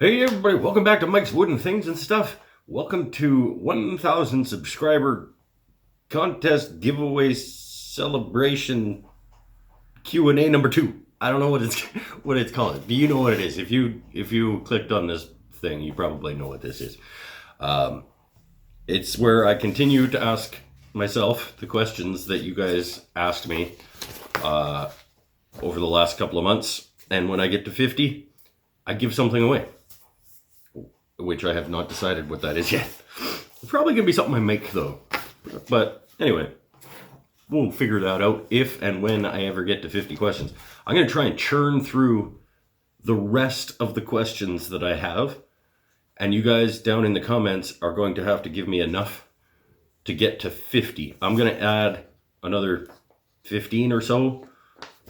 Hey everybody, welcome back to Mike's Wooden Things and Stuff. Welcome to 1,000 subscriber contest giveaway celebration Q&A number 2. I don't know what it's called. Do you know what it is? If you clicked on this thing, you probably know what this is. It's where I continue to ask myself the questions that you guys asked me over the last couple of months, and when I get to 50, I give something away, which I have not decided what that is yet. It's probably going to be something I make, though. But anyway, we'll figure that out if and when I ever get to 50 questions. I'm going to try and churn through the rest of the questions that I have, and you guys down in the comments are going to have to give me enough to get to 50. I'm going to add another 15 or so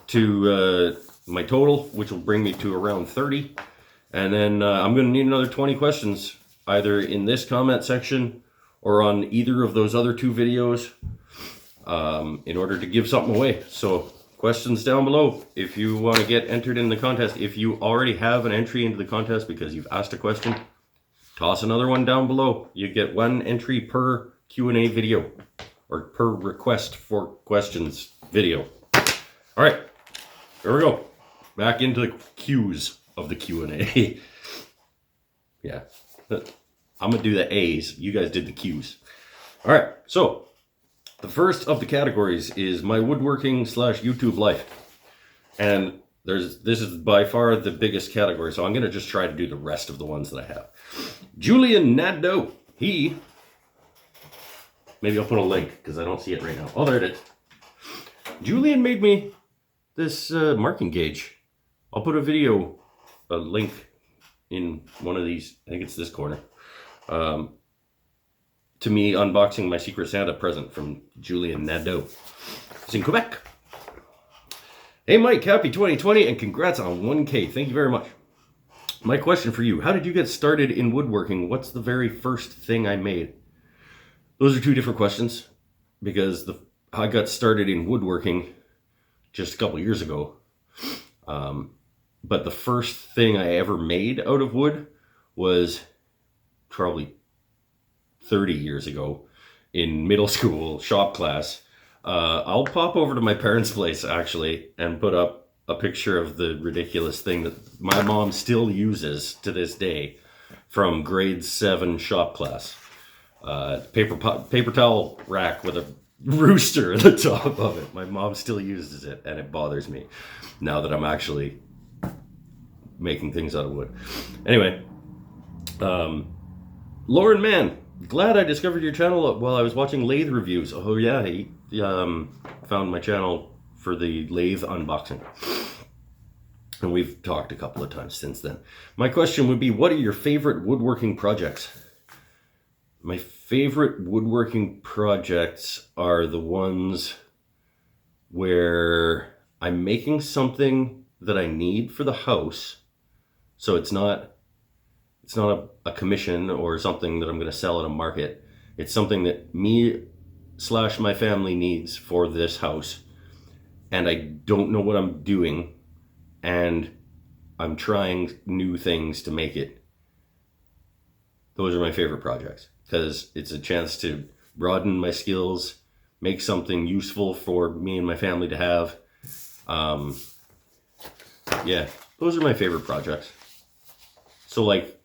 to my total, which will bring me to around 30. And then I'm going to need another 20 questions, either in this comment section or on either of those other 2 videos, in order to give something away. So questions down below if you want to get entered in the contest. If you already have an entry into the contest because you've asked a question, toss another one down below. You get 1 entry per Q&A video, or per request for questions video. All right, here we go. Back into the Q's of the Q&A. Yeah, I'm gonna do the A's. You guys did the Q's. All right, so the first of the categories is my woodworking / YouTube life, and this is by far the biggest category. So I'm gonna just try to do the rest of the ones that I have. Julian Nadeau, maybe I'll put a link because I don't see it right now. Oh, there it is. Julian made me this marking gauge. I'll put a link in one of these, I think it's this corner, to me unboxing my Secret Santa present from Julian Nadeau. It's in Quebec. Hey Mike, happy 2020 and congrats on 1K. Thank you very much. My question for you, how did you get started in woodworking? What's the very first thing I made? Those are 2 different questions, because I got started in woodworking just a couple years ago. But the first thing I ever made out of wood was probably 30 years ago in middle school shop class. I'll pop over to my parents' place actually and put up a picture of the ridiculous thing that my mom still uses to this day from grade 7 shop class. Paper towel rack with a rooster at the top of it. My mom still uses it, and it bothers me now that I'm actually making things out of wood. Anyway, Lauren Mann, glad I discovered your channel while I was watching lathe reviews. Oh yeah, he found my channel for the lathe unboxing, and we've talked a couple of times since then. My question would be, what are your favorite woodworking projects? My favorite woodworking projects are the ones where I'm making something that I need for the house. So it's not a commission or something that I'm going to sell at a market. It's something that me / my family needs for this house, and I don't know what I'm doing, and I'm trying new things to make it. Those are my favorite projects, because it's a chance to broaden my skills, make something useful for me and my family to have. Yeah, those are my favorite projects. So like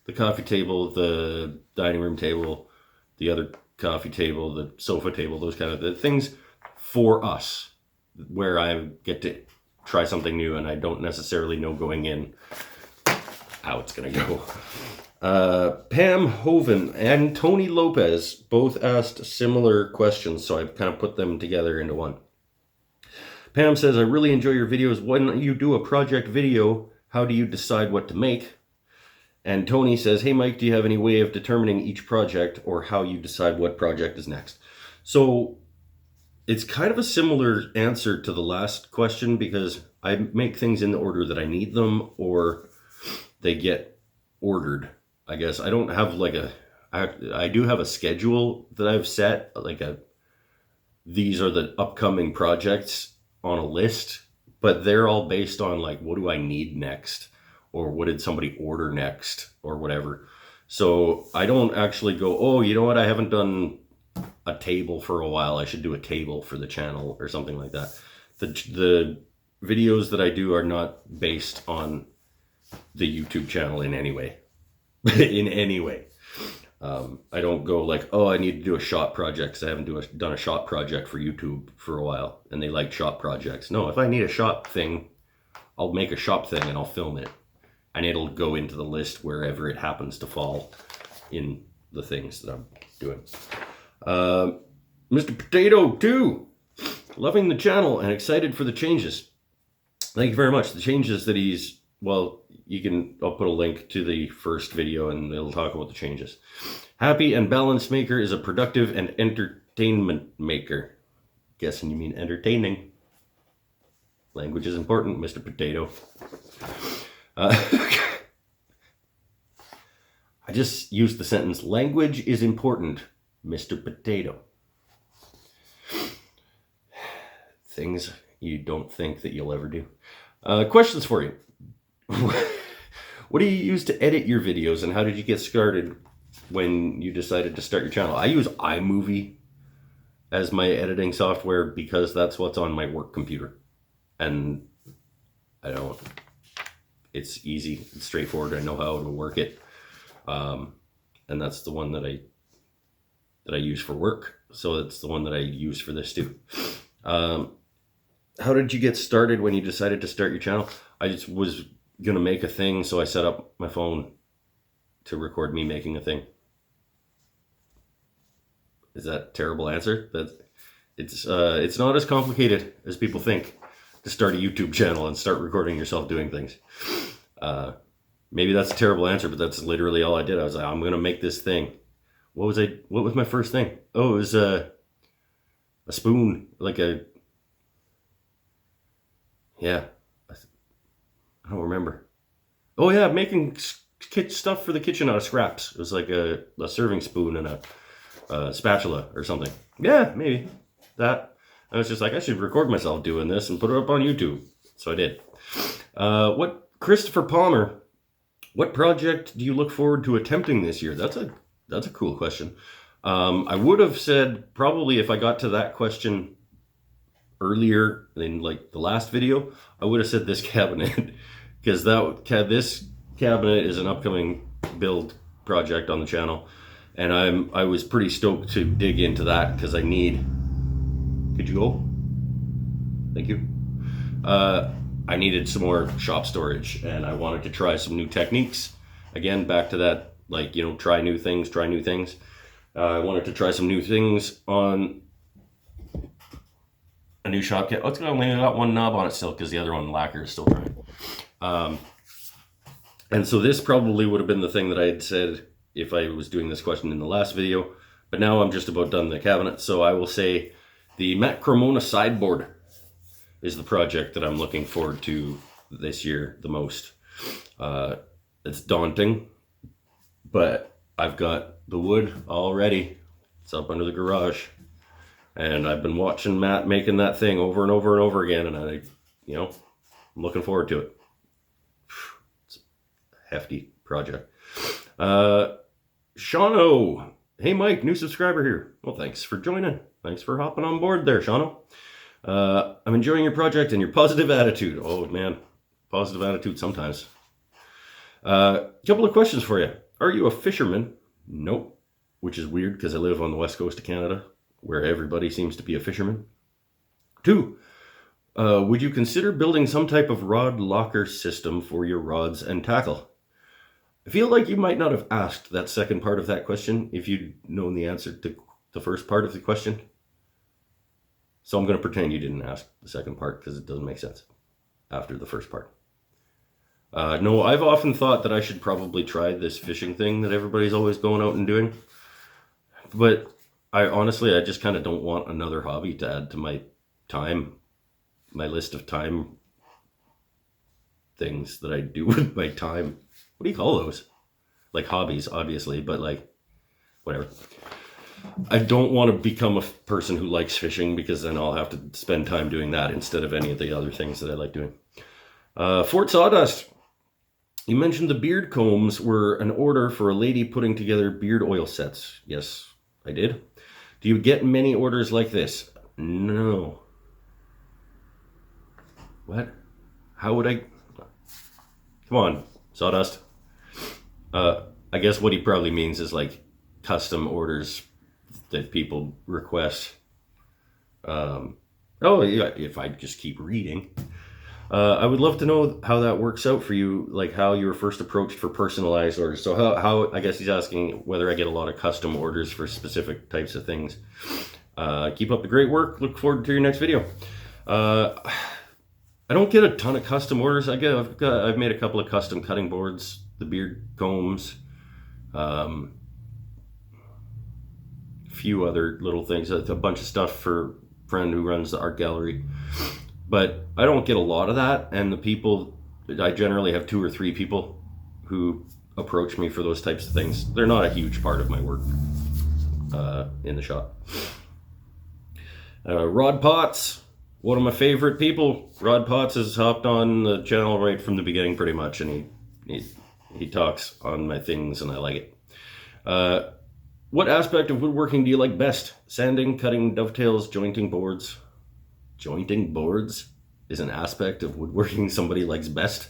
the coffee table, the dining room table, the other coffee table, the sofa table, those kind of the things for us, where I get to try something new and I don't necessarily know going in how it's going to go. Pam Hoven and Tony Lopez both asked similar questions, so I've kind of put them together into one. Pam says, I really enjoy your videos. When you do a project video, how do you decide what to make? And Tony says, hey Mike, do you have any way of determining each project or how you decide what project is next? So it's kind of a similar answer to the last question, because I make things in the order that I need them, or they get ordered. I guess I don't have like I do have a schedule that I've set, like these are the upcoming projects on a list, but they're all based on like, what do I need next? or what did somebody order next, or whatever. So I don't actually go, oh, you know what, I haven't done a table for a while, I should do a table for the channel or something like that. The videos that I do are not based on the YouTube channel in any way. In any way. I don't go like, oh, I need to do a shop project because I haven't done a shop project for YouTube for a while, and they like shop projects. No, if I need a shop thing, I'll make a shop thing and I'll film it, and it'll go into the list wherever it happens to fall in the things that I'm doing. Mr. Potato 2, loving the channel and excited for the changes. Thank you very much. The changes that he's, well, I'll put a link to the first video and it'll talk about the changes. Happy and balanced maker is a productive and entertainment maker. Guessing you mean entertaining. Language is important, Mr. Potato. I just used the sentence, language is important, Mr. Potato. Things you don't think that you'll ever do. Questions for you. What do you use to edit your videos, and how did you get started when you decided to start your channel? I use iMovie as my editing software because that's what's on my work computer. And it's easy, it's straightforward, I know how to work it. And that's the one that I use for work. So it's the one that I use for this too. How did you get started when you decided to start your channel? I just was gonna make a thing, so I set up my phone to record me making a thing. Is that a terrible answer? It's not as complicated as people think to start a YouTube channel and start recording yourself doing things. Maybe that's a terrible answer, but that's literally all I did. I was like, I'm gonna make this thing. What was my first thing? Oh, it was a spoon, like I don't remember. Oh yeah, making stuff for the kitchen out of scraps. It was like a serving spoon and a spatula or something. Yeah, maybe that. I was just like, I should record myself doing this and put it up on YouTube. So I did. Christopher Palmer, what project do you look forward to attempting this year? That's a cool question. I would have said probably if I got to that question earlier in like the last video, I would have said this cabinet. Because this cabinet is an upcoming build project on the channel, and I was pretty stoked to dig into that because I need. Could you go? Thank you. I needed some more shop storage, and I wanted to try some new techniques. Again, back to that, like, try new things. I wanted to try some new things on a new shop kit. Oh, it's only got one knob on it still because the other one, lacquer, is still drying. And so this probably would have been the thing that I had said if I was doing this question in the last video, but now I'm just about done the cabinet. So I will say the Matt Cremona sideboard is the project that I'm looking forward to this year the most. It's daunting, but I've got the wood all ready. It's up under the garage, and I've been watching Matt making that thing over and over and over again, and I'm looking forward to it. It's a hefty project. Shauno, hey Mike, new subscriber here. Well, thanks for joining. Thanks for hopping on board there, Shauno. I'm enjoying your project and your positive attitude. Oh man, positive attitude sometimes. Couple of questions for you. Are you a fisherman? Nope. Which is weird because I live on the west coast of Canada, where everybody seems to be a fisherman. 2. Would you consider building some type of rod locker system for your rods and tackle? I feel like you might not have asked that second part of that question if you'd known the answer to the first part of the question. So I'm going to pretend you didn't ask the second part because it doesn't make sense after the first part. No, I've often thought that I should probably try this fishing thing that everybody's always going out and doing. But I just kind of don't want another hobby to add to my list of time things that I do with my time. What do you call those? Like hobbies, obviously, but like, whatever. I don't want to become a person who likes fishing because then I'll have to spend time doing that instead of any of the other things that I like doing. Fort Sawdust. You mentioned the beard combs were an order for a lady putting together beard oil sets. Yes, I did. Do you get many orders like this? No. What? How would I? Come on, Sawdust. I guess what he probably means is like custom orders that people request. Oh, yeah, if I just keep reading. I would love to know how that works out for you, like how you were first approached for personalized orders. So how I guess he's asking whether I get a lot of custom orders for specific types of things. Keep up the great work. Look forward to your next video. I don't get a ton of custom orders. I've made a couple of custom cutting boards, the beard combs, a few other little things, a bunch of stuff for a friend who runs the art gallery. But I don't get a lot of that, and the people, I generally have 2 or 3 people who approach me for those types of things. They're not a huge part of my work in the shop. Rod Potts, one of my favorite people. Rod Potts has hopped on the channel right from the beginning pretty much, and he talks on my things, and I like it. What aspect of woodworking do you like best? Sanding, cutting, dovetails, jointing boards. Jointing boards is an aspect of woodworking somebody likes best.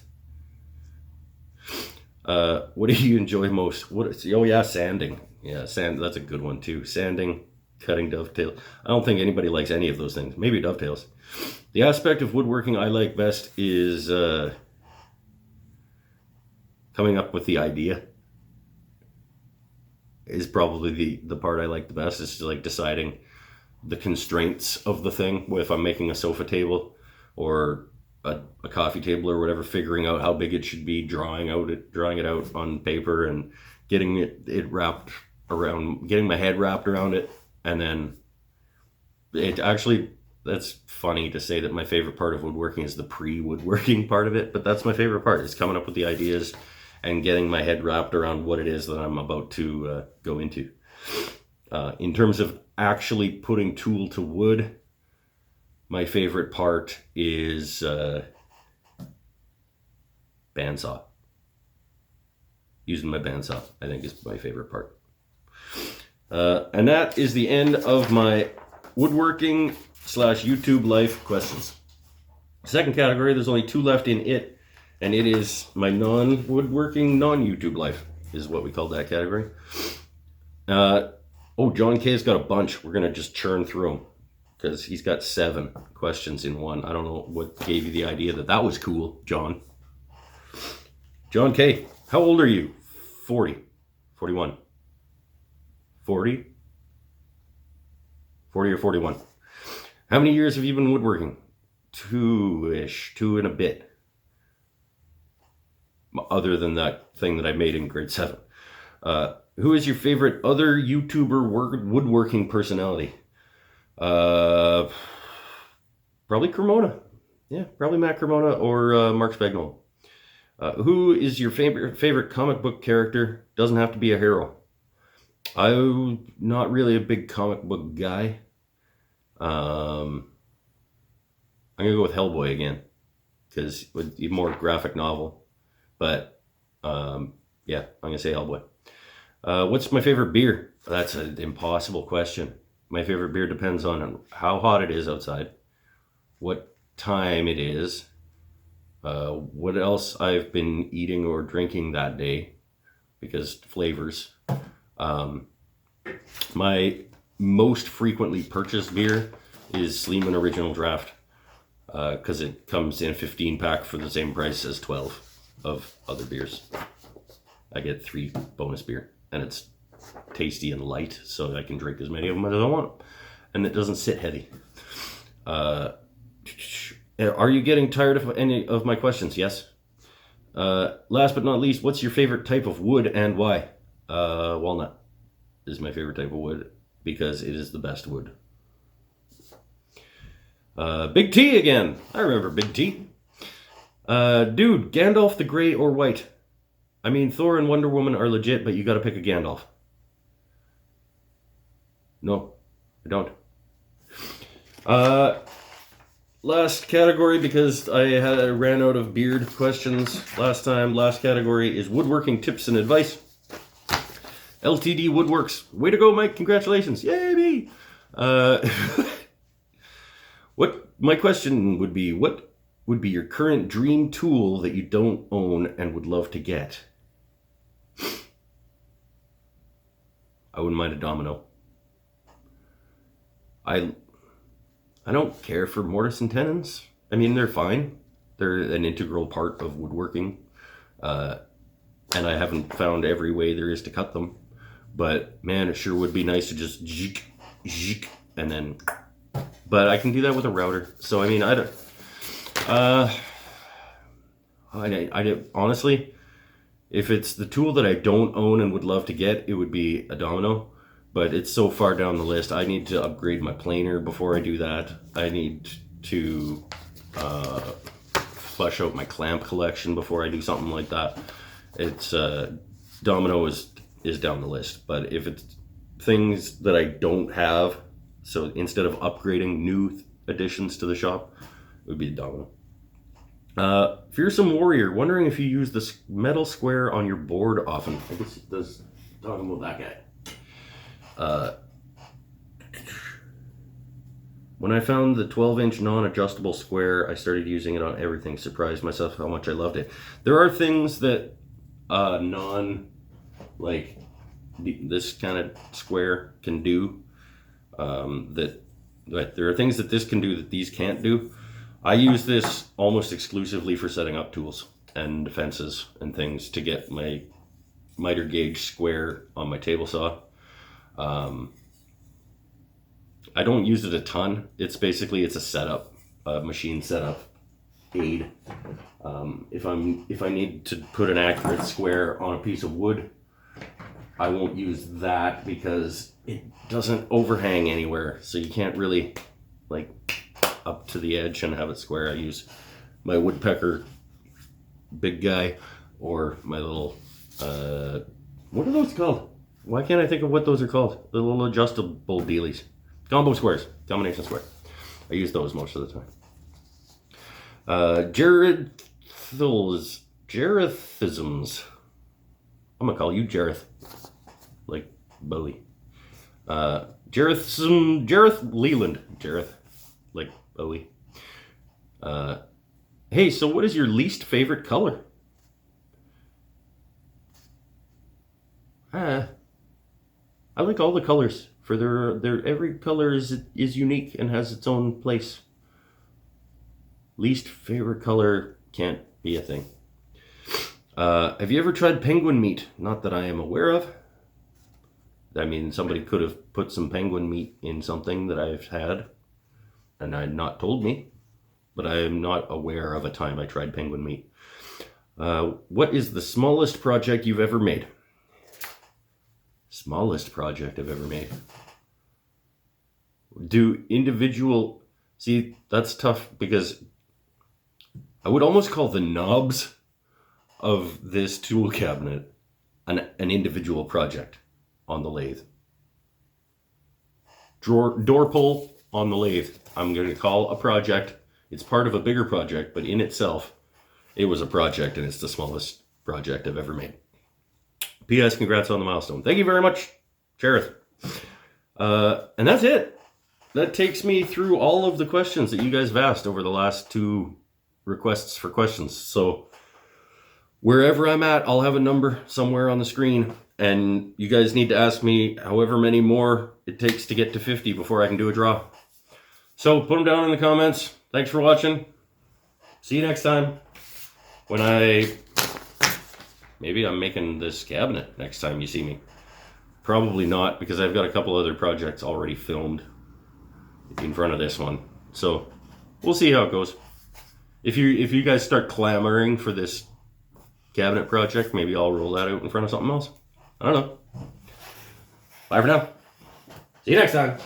What do you enjoy most? Oh yeah, sanding. Yeah, that's a good one too. Sanding, cutting, dovetail. I don't think anybody likes any of those things. Maybe dovetails. The aspect of woodworking I like best is coming up with the idea. Is probably the part I like the best. Is like deciding the constraints of the thing. If I'm making a sofa table or a coffee table or whatever, figuring out how big it should be, drawing it out on paper and getting it wrapped around, getting my head wrapped around it. And then it actually, that's funny to say that my favorite part of woodworking is the pre-woodworking part of it, but that's my favorite part, is coming up with the ideas and getting my head wrapped around what it is that I'm about to go into. In terms of actually putting tool to wood, my favorite part is bandsaw. Using my bandsaw, I think, is my favorite part. And that is the end of my woodworking / YouTube life questions. Second category, there's only 2 left in it, and it is my non-woodworking, non-YouTube life, is what we call that category. Oh, John K's got a bunch. We're going to just churn through them because he's got 7 questions in one. I don't know what gave you the idea that was cool, John. John K, how old are you? 40, 41, 40, 40 or 41. How many years have you been woodworking? 2-ish, 2 and a bit. Other than that thing that I made in grade 7. Who is your favorite other YouTuber woodworking personality? Probably Cremona. Yeah, probably Matt Cremona or Mark Spagnol. Who is your favorite comic book character? Doesn't have to be a hero. I'm not really a big comic book guy. I'm gonna go with Hellboy again because it's a more graphic novel. But yeah, I'm gonna say Hellboy. What's my favorite beer? That's an impossible question. My favorite beer depends on how hot it is outside, what time it is, what else I've been eating or drinking that day, because flavors. My most frequently purchased beer is Sleeman Original Draft, because it comes in a 15 pack for the same price as 12 of other beers. I get 3 bonus beer, and it's tasty and light, so I can drink as many of them as I want, and it doesn't sit heavy. Are you getting tired of any of my questions? Yes. Last but not least, what's your favorite type of wood and why? Walnut is my favorite type of wood because it is the best wood. Big T again. I remember Big T. Dude, Gandalf the Grey or White? I mean, Thor and Wonder Woman are legit, but you gotta pick a Gandalf. No, I don't. last category, because I ran out of beard questions last time. Last category is woodworking tips and advice. LTD Woodworks. Way to go, Mike. Congratulations. Yay, me. My question would be, what would be your current dream tool that you don't own and would love to get? I wouldn't mind a domino. I don't care for mortise and tenons. I mean, they're fine. They're an integral part of woodworking. And I haven't found every way there is to cut them. But man, it sure would be nice to just zhik, and then... But I can do that with a router. So, I mean, I don't... honestly, if it's the tool that I don't own and would love to get, it would be a domino. But it's so far down the list. I need to upgrade my planer before I do that. I need to flesh out my clamp collection before I do something like that. It's domino is down the list. But if it's things that I don't have, so instead of upgrading new additions to the shop, it would be a domino. Fearsome Warrior, wondering if you use this metal square on your board often. I guess it does. Talking about that guy. When I found the 12-inch non-adjustable square, I started using it on everything. Surprised myself how much I loved it. There are things that like this kind of square can do. That there are things that this can do that these can't do. I use this almost exclusively for setting up tools and fences and things to get my miter gauge square on my table saw. I don't use it a ton. It's a setup, machine setup aid. If I need to put an accurate square on a piece of wood, I won't use that because it doesn't overhang anywhere, so you can't really like up to the edge and have it square. I use my woodpecker big guy or my little what are those called? Why can't I think of what those are called? The little adjustable dealies. Combo squares. Combination square. I use those most of the time. Jarethisms. I'm gonna call you Jareth. Like Bowie. Jareth Leland. Jareth. Like Bowie. Hey, so what is your least favorite color? I like all the colors. For their every color is unique and has its own place. Least favorite color can't be a thing. Have you ever tried penguin meat? Not that I am aware of. I mean, somebody could have put some penguin meat in something that I've had and had not told me, but I am not aware of a time I tried penguin meat. What is the smallest project you've ever made? Smallest project I've ever made. See, that's tough because I would almost call the knobs of this tool cabinet an individual project on the lathe. Door pull on the lathe, I'm going to call a project. It's part of a bigger project, but in itself, it was a project and it's the smallest project I've ever made. P.S. Congrats on the milestone. Thank you very much, Jareth. And that's it. That takes me through all of the questions that you guys have asked over the last 2 requests for questions. So wherever I'm at, I'll have a number somewhere on the screen. And you guys need to ask me however many more it takes to get to 50 before I can do a draw. So put them down in the comments. Thanks for watching. See you next time. Maybe I'm making this cabinet next time you see me. Probably not, because I've got a couple other projects already filmed in front of this one. So we'll see how it goes. If you guys start clamoring for this cabinet project, maybe I'll roll that out in front of something else. I don't know. Bye for now. See you next time.